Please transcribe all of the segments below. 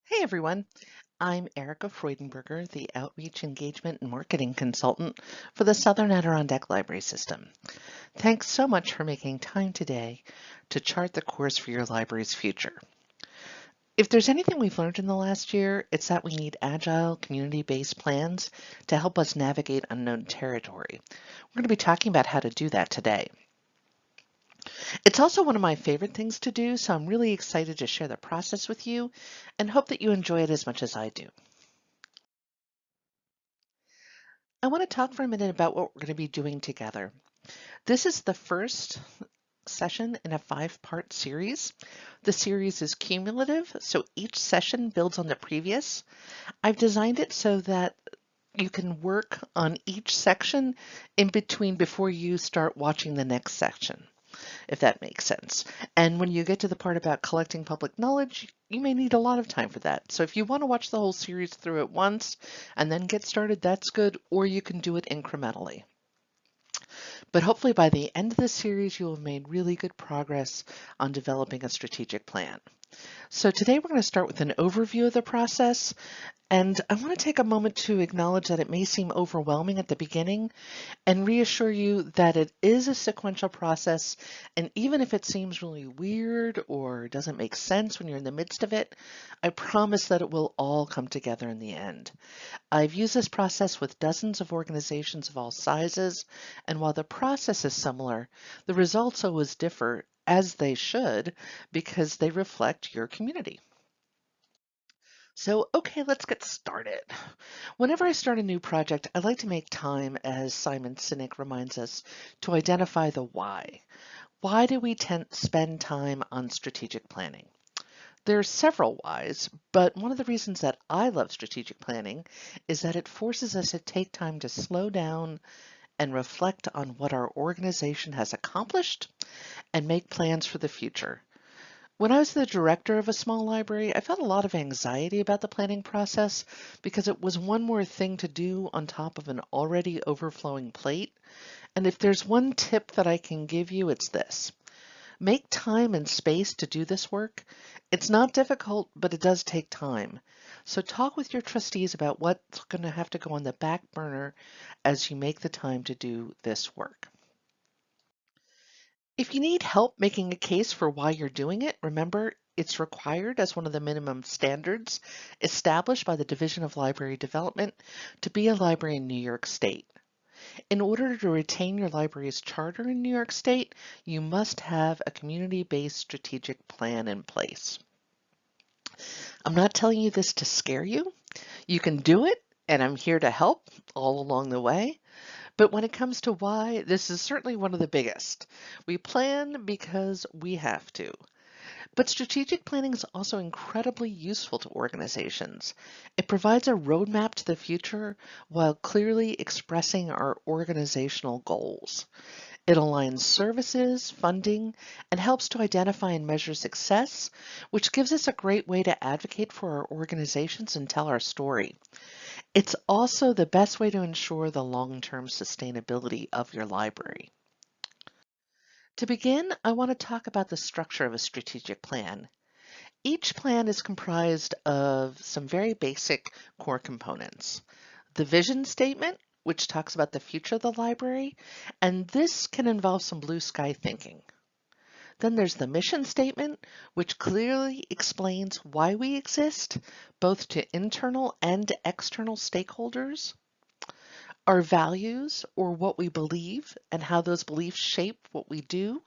Hey everyone, I'm Erica Freudenberger, the Outreach Engagement and Marketing Consultant for the Southern Adirondack Library System. Thanks so much for making time today to chart the course for your library's future. If there's anything we've learned in the last year, it's that we need agile, community-based plans to help us navigate unknown territory. We're going to be talking about how to do that today. It's also one of my favorite things to do, so I'm really excited to share the process with you and hope that you enjoy it as much as I do. I want to talk for a minute about what we're going to be doing together. This is the first session in a 5-part series. The series is cumulative, so each session builds on the previous. I've designed it so that you can work on each section in between before you start watching the next section, if that makes sense. And when you get to the part about collecting public knowledge, you may need a lot of time for that. So if you want to watch the whole series through at once and then get started, that's good, or you can do it incrementally. But hopefully by the end of this series, you'll have made really good progress on developing a strategic plan. So today we're going to start with an overview of the process. And I want to take a moment to acknowledge that it may seem overwhelming at the beginning and reassure you that it is a sequential process. And even if it seems really weird or doesn't make sense when you're in the midst of it, I promise that it will all come together in the end. I've used this process with dozens of organizations of all sizes, and while the process is similar, the results always differ, as they should, because they reflect your community. So, okay, let's get started. Whenever I start a new project, I like to make time, as Simon Sinek reminds us, to identify the why. Why do we spend time on strategic planning? There are several whys, but one of the reasons that I love strategic planning is that it forces us to take time to slow down and reflect on what our organization has accomplished and make plans for the future. When I was the director of a small library, I felt a lot of anxiety about the planning process because it was one more thing to do on top of an already overflowing plate. And if there's one tip that I can give you, it's this. Make time and space to do this work. It's not difficult, but it does take time. So talk with your trustees about what's going to have to go on the back burner as you make the time to do this work. If you need help making a case for why you're doing it, remember it's required as one of the minimum standards established by the Division of Library Development to be a library in New York State. In order to retain your library's charter in New York State, you must have a community-based strategic plan in place. I'm not telling you this to scare you. You can do it, and I'm here to help all along the way. But when it comes to why, this is certainly one of the biggest. We plan because we have to. But strategic planning is also incredibly useful to organizations. It provides a roadmap to the future while clearly expressing our organizational goals. It aligns services, funding, and helps to identify and measure success, which gives us a great way to advocate for our organizations and tell our story. It's also the best way to ensure the long-term sustainability of your library. To begin, I want to talk about the structure of a strategic plan. Each plan is comprised of some very basic core components. The vision statement, which talks about the future of the library, and this can involve some blue sky thinking. Then there's the mission statement, which clearly explains why we exist, both to internal and external stakeholders. Our values, or what we believe, and how those beliefs shape what we do,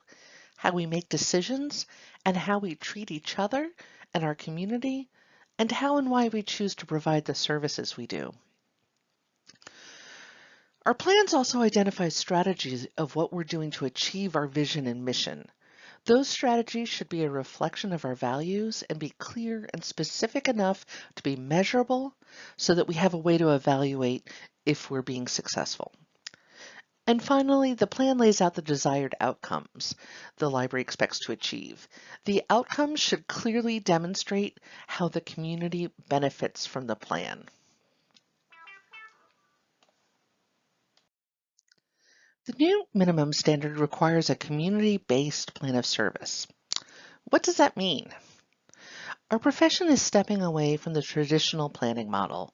how we make decisions, and how we treat each other and our community, and how and why we choose to provide the services we do. Our plans also identify strategies of what we're doing to achieve our vision and mission. Those strategies should be a reflection of our values and be clear and specific enough to be measurable so that we have a way to evaluate if we're being successful. And finally, the plan lays out the desired outcomes the library expects to achieve. The outcomes should clearly demonstrate how the community benefits from the plan. The new minimum standard requires a community-based plan of service. What does that mean? Our profession is stepping away from the traditional planning model.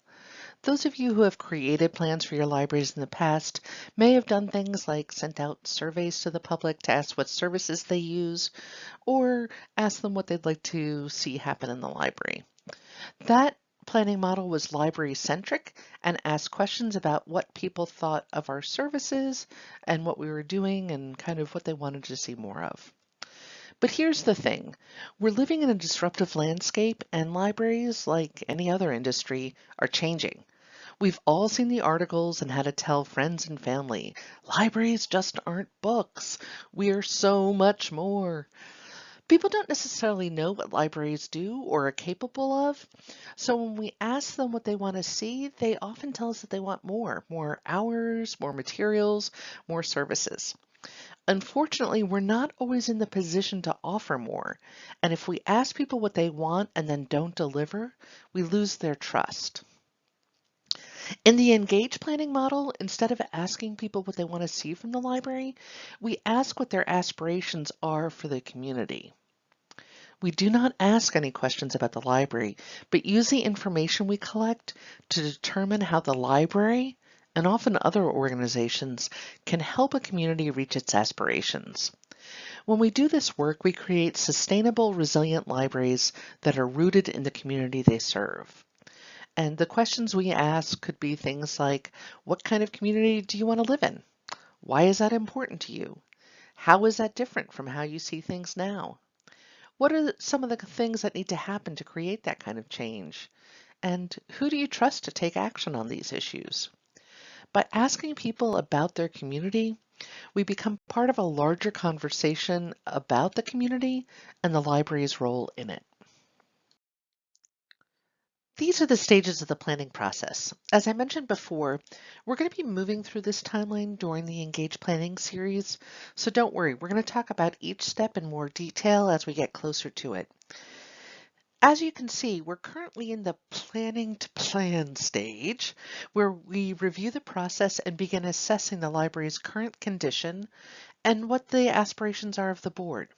Those of you who have created plans for your libraries in the past may have done things like sent out surveys to the public to ask what services they use, or ask them what they'd like to see happen in the library. That planning model was library-centric and asked questions about what people thought of our services and what we were doing and kind of what they wanted to see more of. But here's the thing, we're living in a disruptive landscape and libraries, like any other industry, are changing. We've all seen the articles and how to tell friends and family, libraries just aren't books. We're so much more. People don't necessarily know what libraries do or are capable of. So when we ask them what they want to see, they often tell us that they want more hours, more materials, more services. Unfortunately, we're not always in the position to offer more. And if we ask people what they want and then don't deliver, we lose their trust. In the engage planning model, instead of asking people what they want to see from the library, we ask what their aspirations are for the community. We do not ask any questions about the library, but use the information we collect to determine how the library, and often other organizations, can help a community reach its aspirations. When we do this work, we create sustainable, resilient libraries that are rooted in the community they serve. And the questions we ask could be things like, what kind of community do you want to live in? Why is that important to you? How is that different from how you see things now? What are some of the things that need to happen to create that kind of change? And who do you trust to take action on these issues? By asking people about their community, we become part of a larger conversation about the community and the library's role in it. These are the stages of the planning process. As I mentioned before, we're going to be moving through this timeline during the Engage Planning series, so don't worry, we're going to talk about each step in more detail as we get closer to it. As you can see, we're currently in the planning to plan stage, where we review the process and begin assessing the library's current condition and what the aspirations are of the board.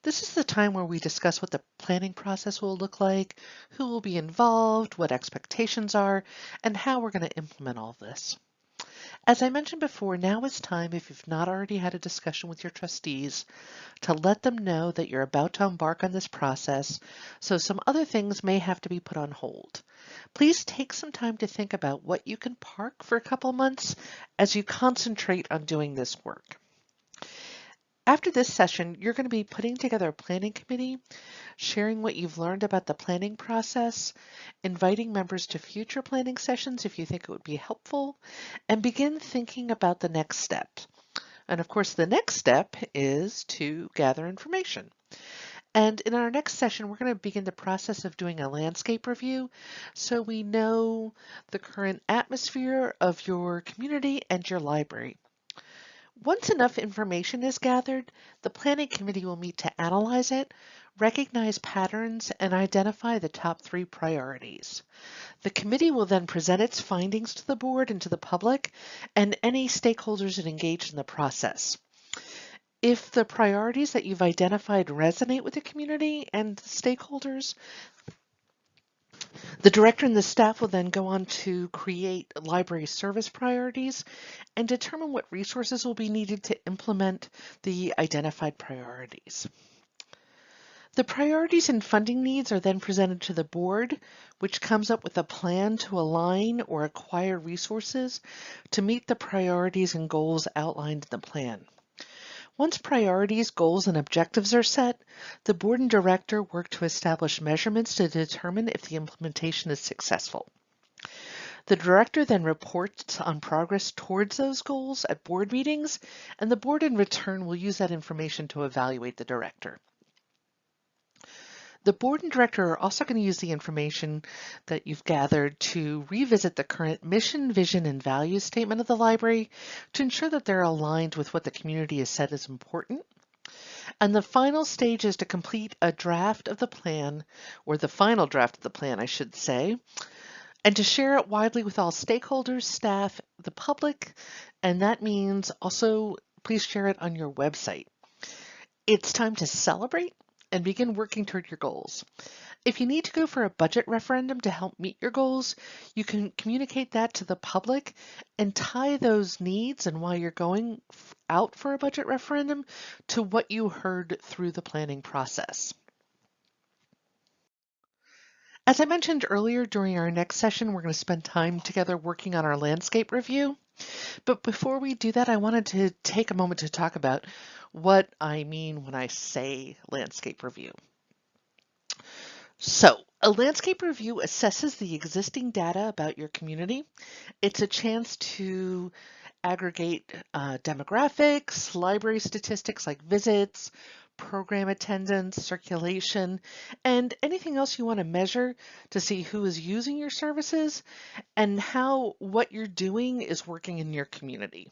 This is the time where we discuss what the planning process will look like, who will be involved, what expectations are, and how we're going to implement all of this. As I mentioned before, now is time, if you've not already had a discussion with your trustees, to let them know that you're about to embark on this process, so some other things may have to be put on hold. Please take some time to think about what you can park for a couple months as you concentrate on doing this work. After this session, you're going to be putting together a planning committee, sharing what you've learned about the planning process, inviting members to future planning sessions if you think it would be helpful, and begin thinking about the next step. And of course, the next step is to gather information. And in our next session, we're going to begin the process of doing a landscape review so we know the current atmosphere of your community and your library. Once enough information is gathered, the planning committee will meet to analyze it, recognize patterns, and identify the top 3 priorities. The committee will then present its findings to the board and to the public and any stakeholders that engage in the process. If the priorities that you've identified resonate with the community and the stakeholders, the director and the staff will then go on to create library service priorities and determine what resources will be needed to implement the identified priorities. The priorities and funding needs are then presented to the board, which comes up with a plan to align or acquire resources to meet the priorities and goals outlined in the plan. Once priorities, goals, and objectives are set, the board and director work to establish measurements to determine if the implementation is successful. The director then reports on progress towards those goals at board meetings, and the board in return will use that information to evaluate the director. The board and director are also going to use the information that you've gathered to revisit the current mission, vision, and values statement of the library to ensure that they're aligned with what the community has said is important. And the final stage is to complete a draft of the plan, or the final draft of the plan, I should say, and to share it widely with all stakeholders, staff, the public, and that means also please share it on your website. It's time to celebrate and begin working toward your goals. If you need to go for a budget referendum to help meet your goals, you can communicate that to the public and tie those needs and why you're going out for a budget referendum to what you heard through the planning process. As I mentioned earlier, during our next session, we're going to spend time together working on our landscape review. But before we do that, I wanted to take a moment to talk about what I mean when I say landscape review. So, a landscape review assesses the existing data about your community. It's a chance to aggregate demographics, library statistics like visits, program attendance, circulation, and anything else you want to measure to see who is using your services and how what you're doing is working in your community.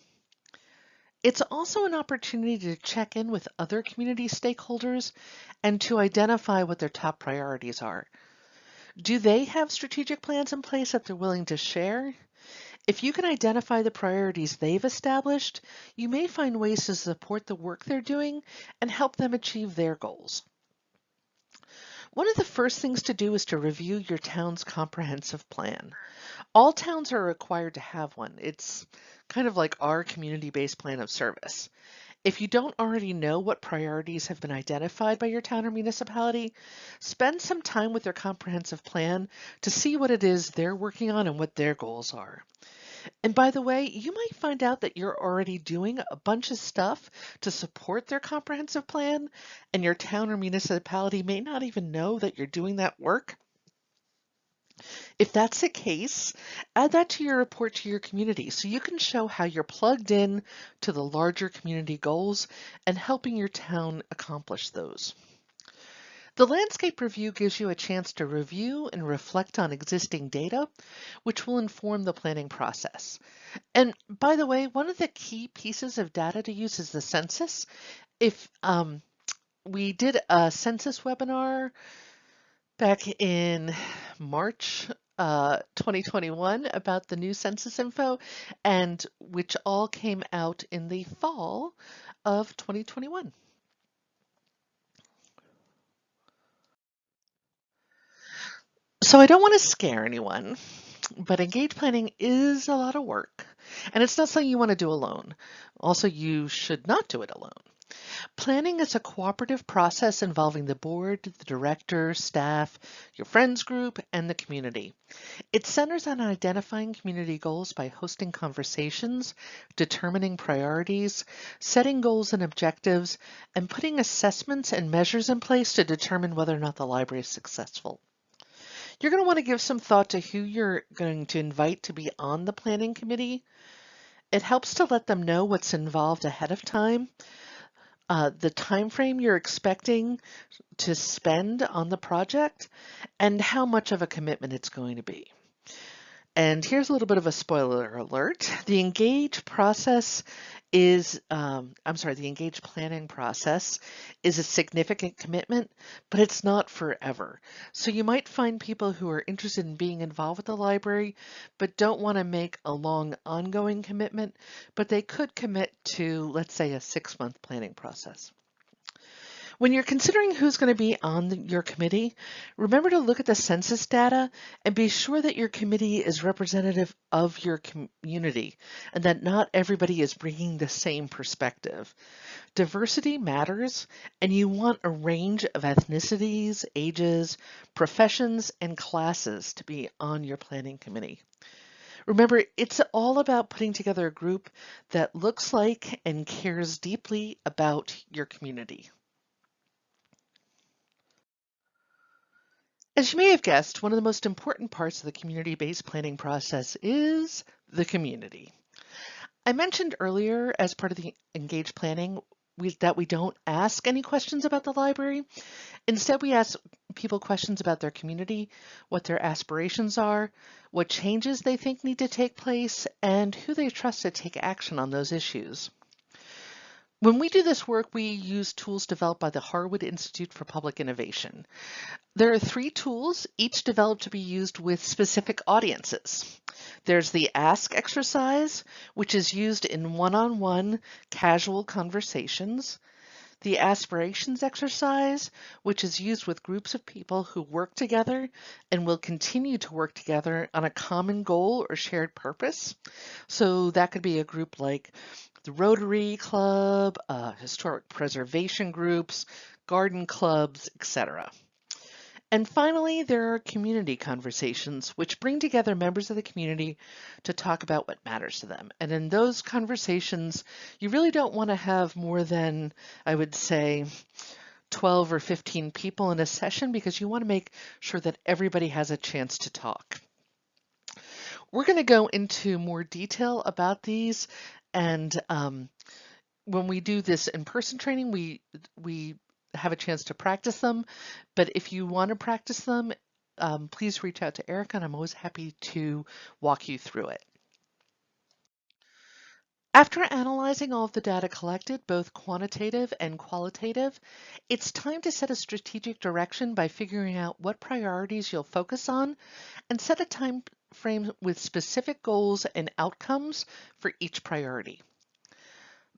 It's also an opportunity to check in with other community stakeholders and to identify what their top priorities are. Do they have strategic plans in place that they're willing to share? If you can identify the priorities they've established, you may find ways to support the work they're doing and help them achieve their goals. One of the first things to do is to review your town's comprehensive plan. All towns are required to have one. It's kind of like our community-based plan of service. If you don't already know what priorities have been identified by your town or municipality, spend some time with their comprehensive plan to see what it is they're working on and what their goals are. And by the way, you might find out that you're already doing a bunch of stuff to support their comprehensive plan, and your town or municipality may not even know that you're doing that work. If that's the case, add that to your report to your community so you can show how you're plugged in to the larger community goals and helping your town accomplish those. The landscape review gives you a chance to review and reflect on existing data, which will inform the planning process. And by the way, one of the key pieces of data to use is the census. If we did a census webinar back in March 2021 about the new census info, and which all came out in the fall of 2021. So I don't want to scare anyone, but engaged planning is a lot of work, and it's not something you want to do alone. Also, you should not do it alone. Planning is a cooperative process involving the board, the director, staff, your friends group, and the community. It centers on identifying community goals by hosting conversations, determining priorities, setting goals and objectives, and putting assessments and measures in place to determine whether or not the library is successful. You're going to want to give some thought to who you're going to invite to be on the planning committee. It helps to let them know what's involved ahead of time, the time frame you're expecting to spend on the project, and how much of a commitment it's going to be. And here's a little bit of a spoiler alert. The engage process is, the engage planning process is a significant commitment, but it's not forever. So you might find people who are interested in being involved with the library, but don't want to make a long ongoing commitment, but they could commit to, let's say, a 6-month planning process. When you're considering who's going to be on your committee, remember to look at the census data and be sure that your committee is representative of your community and that not everybody is bringing the same perspective. Diversity matters, and you want a range of ethnicities, ages, professions, and classes to be on your planning committee. Remember, it's all about putting together a group that looks like and cares deeply about your community. As you may have guessed, one of the most important parts of the community-based planning process is the community. I mentioned earlier, as part of the engaged planning, that we don't ask any questions about the library. Instead, we ask people questions about their community, what their aspirations are, what changes they think need to take place, and who they trust to take action on those issues. When we do this work, we use tools developed by the Harwood Institute for Public Innovation. There are 3 tools, each developed to be used with specific audiences. There's the Ask exercise, which is used in one-on-one casual conversations. The aspirations exercise, which is used with groups of people who work together and will continue to work together on a common goal or shared purpose. So that could be a group like the Rotary Club, historic preservation groups, garden clubs, etc. And finally, there are community conversations, which bring together members of the community to talk about what matters to them. And in those conversations, you really don't want to have more than, I would say, 12 or 15 people in a session because you want to make sure that everybody has a chance to talk. We're going to go into more detail about these, and when we do this in-person training, we have a chance to practice them. But if you want to practice them, please reach out to Erica, and I'm always happy to walk you through it. After analyzing all of the data collected, both quantitative and qualitative, it's time to set a strategic direction by figuring out what priorities you'll focus on and set a time frame with specific goals and outcomes for each priority.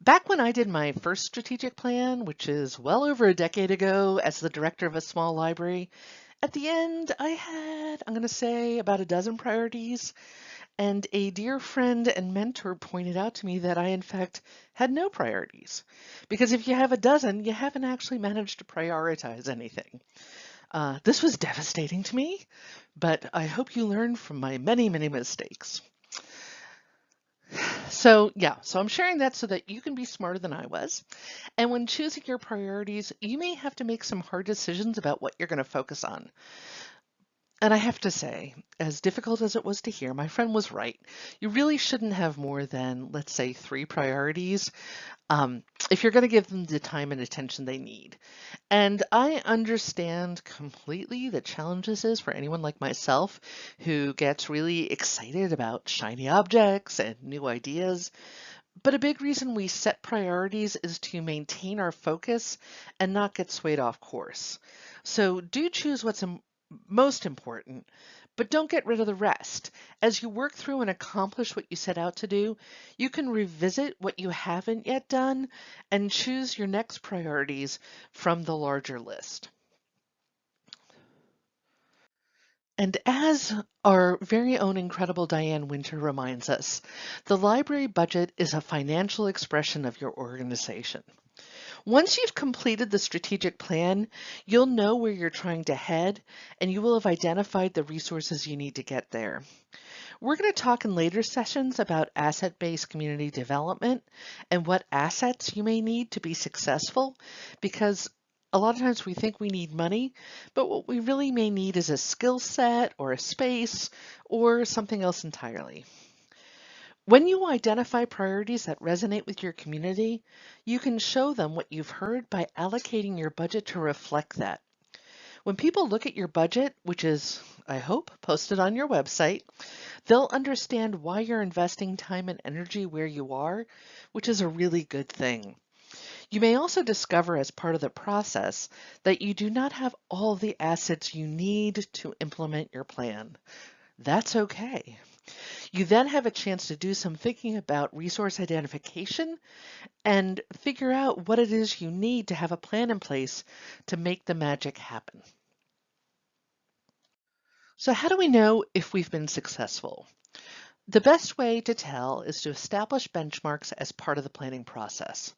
Back when I did my first strategic plan, which is well over a decade ago as the director of a small library, at the end I had, I'm going to say, about a dozen priorities, and a dear friend and mentor pointed out to me that I, in fact, had no priorities. Because if you have a dozen, you haven't actually managed to prioritize anything. This was devastating to me, but I hope you learned from my many, many mistakes. So I'm sharing that so that you can be smarter than I was. And when choosing your priorities, you may have to make some hard decisions about what you're going to focus on. And I have to say, as difficult as it was to hear, my friend was right. You really shouldn't have more than, let's say, 3 priorities if you're going to give them the time and attention they need. And I understand completely the challenges is for anyone like myself who gets really excited about shiny objects and new ideas. But a big reason we set priorities is to maintain our focus and not get swayed off course. So do choose what's most important, but don't get rid of the rest. As you work through and accomplish what you set out to do, you can revisit what you haven't yet done and choose your next priorities from the larger list. And as our very own incredible Diane Winter reminds us, the library budget is a financial expression of your organization. Once you've completed the strategic plan, you'll know where you're trying to head, and you will have identified the resources you need to get there. We're going to talk in later sessions about asset-based community development and what assets you may need to be successful, because a lot of times we think we need money, but what we really may need is a skill set or a space or something else entirely. When you identify priorities that resonate with your community, you can show them what you've heard by allocating your budget to reflect that. When people look at your budget, which is, I hope, posted on your website, they'll understand why you're investing time and energy where you are, which is a really good thing. You may also discover as part of the process that you do not have all the assets you need to implement your plan. That's okay. You then have a chance to do some thinking about resource identification and figure out what it is you need to have a plan in place to make the magic happen. So how do we know if we've been successful? The best way to tell is to establish benchmarks as part of the planning process.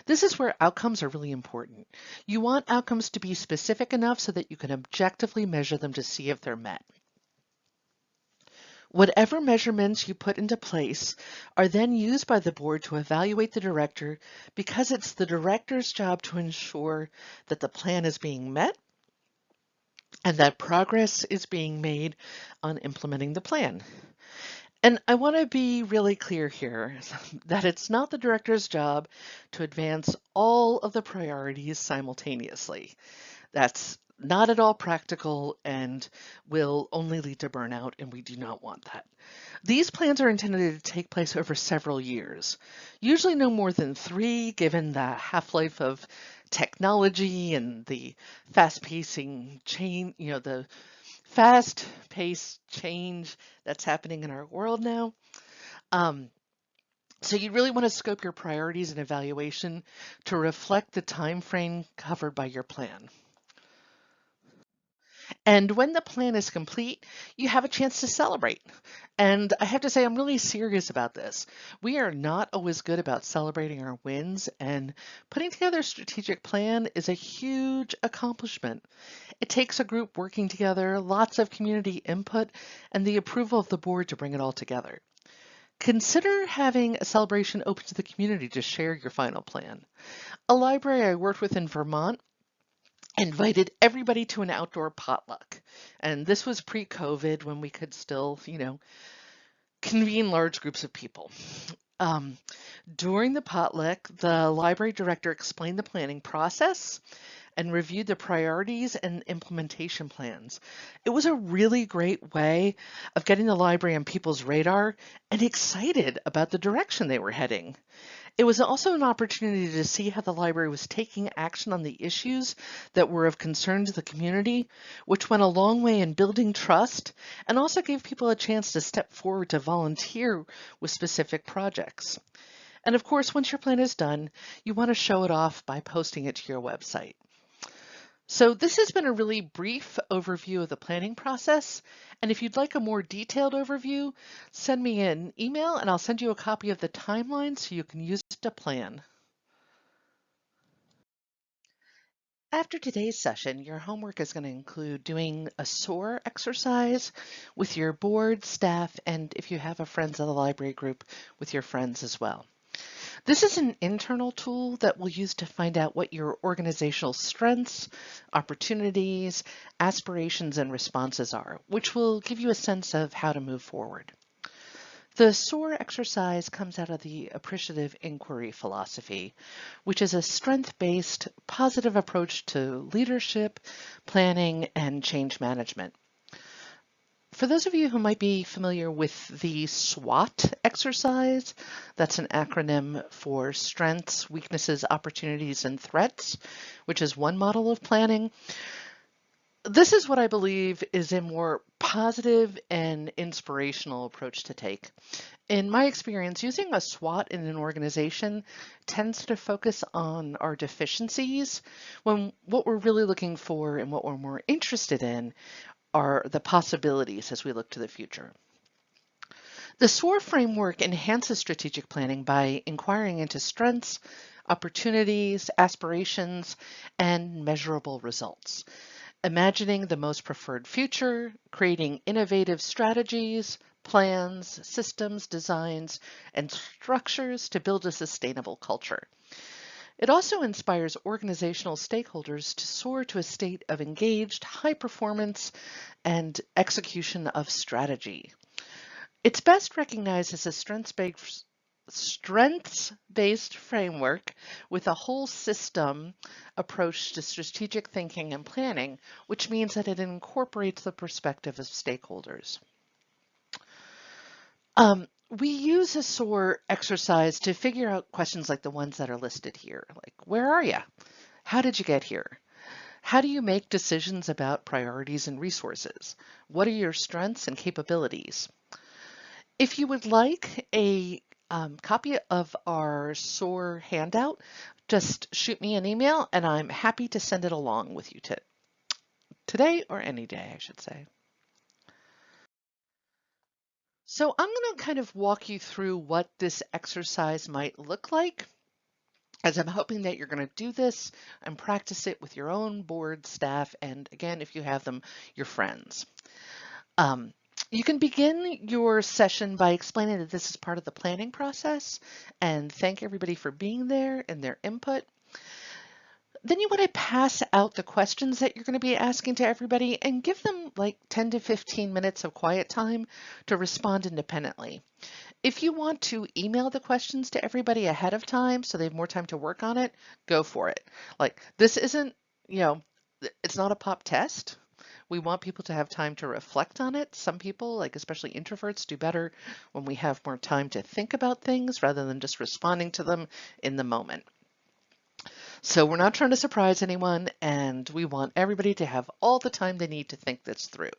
This is where outcomes are really important. You want outcomes to be specific enough so that you can objectively measure them to see if they're met. Whatever measurements you put into place are then used by the board to evaluate the director because it's the director's job to ensure that the plan is being met and that progress is being made on implementing the plan. And I want to be really clear here that it's not the director's job to advance all of the priorities simultaneously. That's not at all practical and will only lead to burnout, and we do not want that. These plans are intended to take place over several years, usually no more than 3, given the half-life of technology and the fast-pacing change, the fast-paced change that's happening in our world now. So you really want to scope your priorities and evaluation to reflect the time frame covered by your plan. And when the plan is complete, you have a chance to celebrate. And I have to say, I'm really serious about this. We are not always good about celebrating our wins, and putting together a strategic plan is a huge accomplishment. It takes a group working together, lots of community input, and the approval of the board to bring it all together. Consider having a celebration open to the community to share your final plan. A library I worked with in Vermont invited everybody to an outdoor potluck. And this was pre-COVID when we could still, convene large groups of people. Um, During the potluck, the library director explained the planning process and reviewed the priorities and implementation plans. It was a really great way of getting the library on people's radar and excited about the direction they were heading. It was also an opportunity to see how the library was taking action on the issues that were of concern to the community, which went a long way in building trust and also gave people a chance to step forward to volunteer with specific projects. And of course, once your plan is done, you want to show it off by posting it to your website. So this has been a really brief overview of the planning process. And if you'd like a more detailed overview, send me an email and I'll send you a copy of the timeline so you can use it to plan. After today's session, your homework is going to include doing a SOAR exercise with your board, staff, and if you have a Friends of the Library group, with your friends as well. This is an internal tool that we'll use to find out what your organizational strengths, opportunities, aspirations, and responses are, which will give you a sense of how to move forward. The SOAR exercise comes out of the appreciative inquiry philosophy, which is a strength-based, positive approach to leadership, planning, and change management. For those of you who might be familiar with the SWOT exercise, that's an acronym for strengths, weaknesses, opportunities, and threats, which is one model of planning. This is what I believe is a more positive and inspirational approach to take. In my experience, using a SWOT in an organization tends to focus on our deficiencies when what we're really looking for and what we're more interested in are the possibilities as we look to the future. The SOAR framework enhances strategic planning by inquiring into strengths, opportunities, aspirations, and measurable results. Imagining the most preferred future, creating innovative strategies, plans, systems, designs, and structures to build a sustainable culture. It also inspires organizational stakeholders to soar to a state of engaged, high performance, and execution of strategy. It's best recognized as a strengths-based framework with a whole system approach to strategic thinking and planning, which means that it incorporates the perspective of stakeholders. We use a SOAR exercise to figure out questions like the ones that are listed here, like where are you? How did you get here? How do you make decisions about priorities and resources? What are your strengths and capabilities? If you would like a copy of our SOAR handout, just shoot me an email and I'm happy to send it along with you today or any day, I should say. So I'm going to kind of walk you through what this exercise might look like, as I'm hoping that you're going to do this and practice it with your own board, staff, and again, if you have them, your friends. You can begin your session by explaining that this is part of the planning process and thank everybody for being there and their input. Then you want to pass out the questions that you're going to be asking to everybody and give them like 10 to 15 minutes of quiet time to respond independently. If you want to email the questions to everybody ahead of time so they have more time to work on it, go for it. Like this isn't, it's not a pop test. We want people to have time to reflect on it. Some people, like especially introverts, do better when we have more time to think about things rather than just responding to them in the moment. So we're not trying to surprise anyone, and we want everybody to have all the time they need to think this through.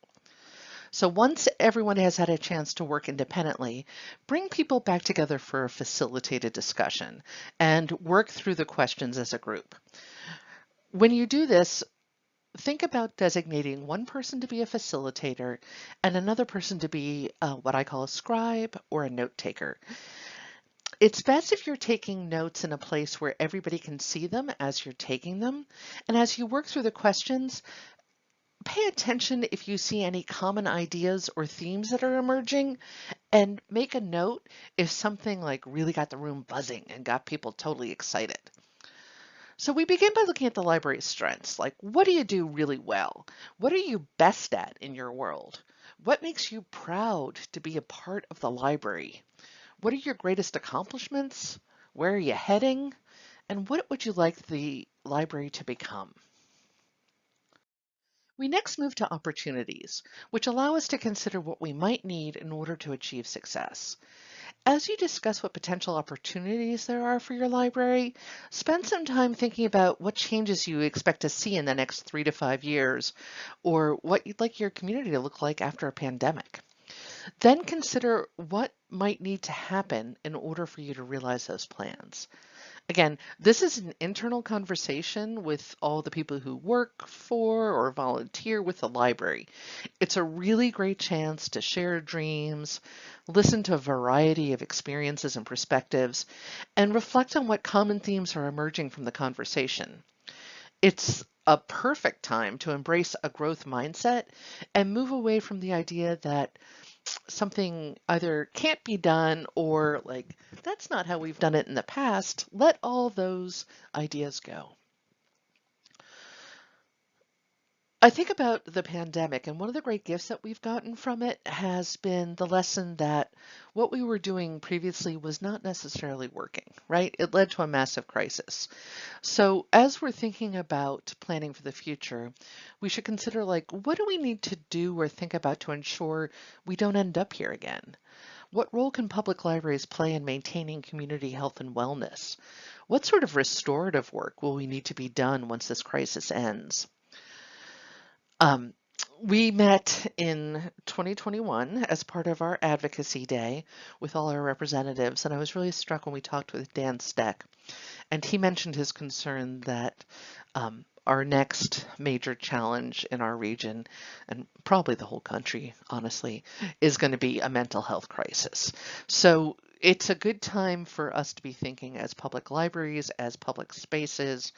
So once everyone has had a chance to work independently, bring people back together for a facilitated discussion and work through the questions as a group. When you do this, think about designating one person to be a facilitator and another person to be what I call a scribe or a note taker. It's best if you're taking notes in a place where everybody can see them as you're taking them. And as you work through the questions, pay attention if you see any common ideas or themes that are emerging, and make a note if something like really got the room buzzing and got people totally excited. So we begin by looking at the library's strengths, like what do you do really well? What are you best at in your world? What makes you proud to be a part of the library? What are your greatest accomplishments? Where are you heading? And what would you like the library to become? We next move to opportunities, which allow us to consider what we might need in order to achieve success. As you discuss what potential opportunities there are for your library, spend some time thinking about what changes you expect to see in the next 3 to 5 years, or what you'd like your community to look like after a pandemic. Then consider what might need to happen in order for you to realize those plans. Again, this is an internal conversation with all the people who work for or volunteer with the library. It's a really great chance to share dreams, listen to a variety of experiences and perspectives, and reflect on what common themes are emerging from the conversation. It's a perfect time to embrace a growth mindset and move away from the idea that something either can't be done or like, that's not how we've done it in the past. Let all those ideas go. I think about the pandemic, and one of the great gifts that we've gotten from it has been the lesson that what we were doing previously was not necessarily working, right? It led to a massive crisis. So as we're thinking about planning for the future, we should consider like, what do we need to do or think about to ensure we don't end up here again? What role can public libraries play in maintaining community health and wellness? What sort of restorative work will we need to be done once this crisis ends? Um, we met in 2021 as part of our advocacy day with all our representatives, and I was really struck when we talked with Dan Steck, and he mentioned his concern that our next major challenge in our region, and probably the whole country, honestly, is going to be a mental health crisis. So it's a good time for us to be thinking as public libraries, as public spaces,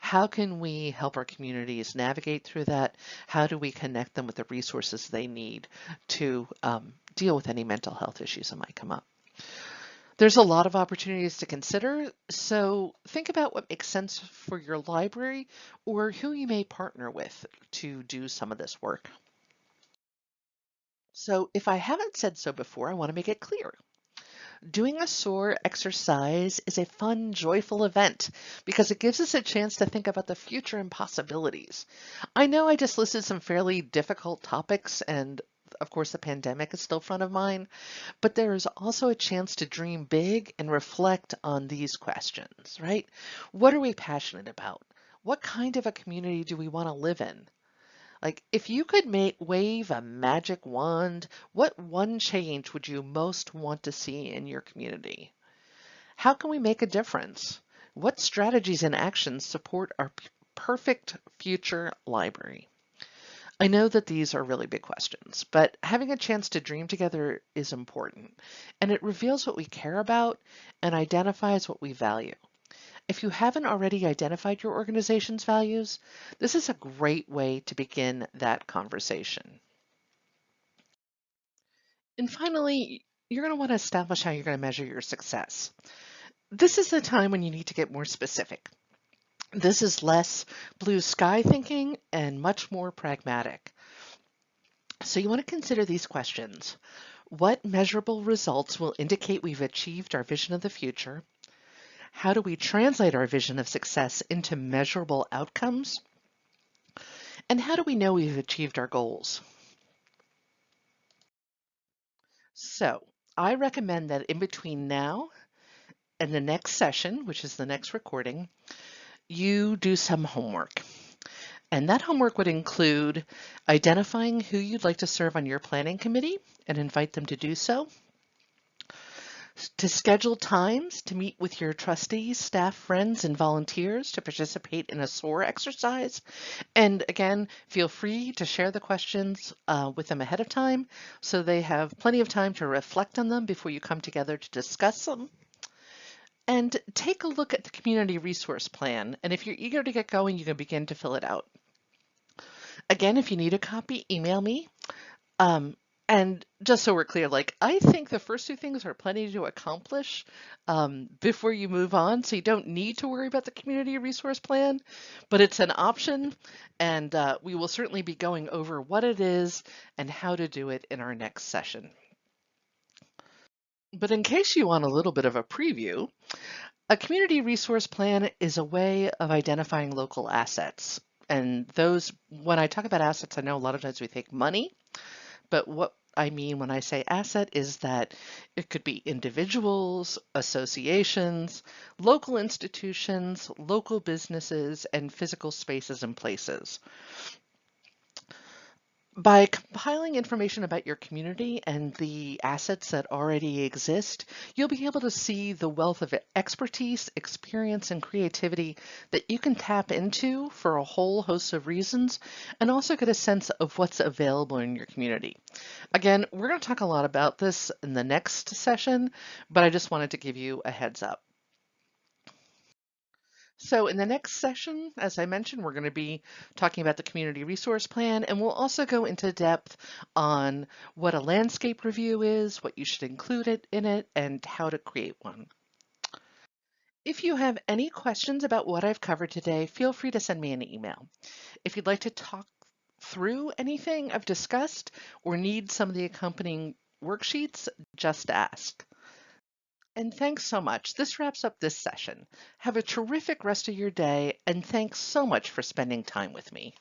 how can we help our communities navigate through that? How do we connect them with the resources they need to deal with any mental health issues that might come up? There's a lot of opportunities to consider, so think about what makes sense for your library or who you may partner with to do some of this work. So if I haven't said so before, I want to make it clear. Doing a SOAR exercise is a fun, joyful event because it gives us a chance to think about the future and possibilities. I know I just listed some fairly difficult topics, and of course the pandemic is still front of mind, but there is also a chance to dream big and reflect on these questions, right? What are we passionate about? What kind of a community do we want to live in? Like, if you could wave a magic wand, what one change would you most want to see in your community? How can we make a difference? What strategies and actions support our perfect future library? I know that these are really big questions, but having a chance to dream together is important, and it reveals what we care about and identifies what we value. If you haven't already identified your organization's values, this is a great way to begin that conversation. And finally, you're going to want to establish how you're going to measure your success. This is the time when you need to get more specific. This is less blue sky thinking and much more pragmatic. So you want to consider these questions. What measurable results will indicate we've achieved our vision of the future? How do we translate our vision of success into measurable outcomes? And how do we know we've achieved our goals? So I recommend that in between now and the next session, which is the next recording, you do some homework. And that homework would include identifying who you'd like to serve on your planning committee and invite them to do so, to schedule times to meet with your trustees, staff, friends, and volunteers to participate in a SOAR exercise. And again, feel free to share the questions with them ahead of time so they have plenty of time to reflect on them before you come together to discuss them. And take a look at the community resource plan. And if you're eager to get going, you can begin to fill it out. Again, if you need a copy, email me. Um, and just so we're clear, like I think the first two things are plenty to accomplish before you move on. So you don't need to worry about the community resource plan, but it's an option. And we will certainly be going over what it is and how to do it in our next session. But in case you want a little bit of a preview, a community resource plan is a way of identifying local assets. And those, when I talk about assets, I know a lot of times we think money, but what I mean when I say asset is that it could be individuals, associations, local institutions, local businesses, and physical spaces and places. By compiling information about your community and the assets that already exist, you'll be able to see the wealth of expertise, experience, and creativity that you can tap into for a whole host of reasons, and also get a sense of what's available in your community. Again, we're going to talk a lot about this in the next session, but I just wanted to give you a heads up. So in the next session, as I mentioned, we're going to be talking about the community resource plan, and we'll also go into depth on what a landscape review is, what you should include in it, and how to create one. If you have any questions about what I've covered today, feel free to send me an email. If you'd like to talk through anything I've discussed or need some of the accompanying worksheets, just ask. And thanks so much. This wraps up this session. Have a terrific rest of your day, and thanks so much for spending time with me.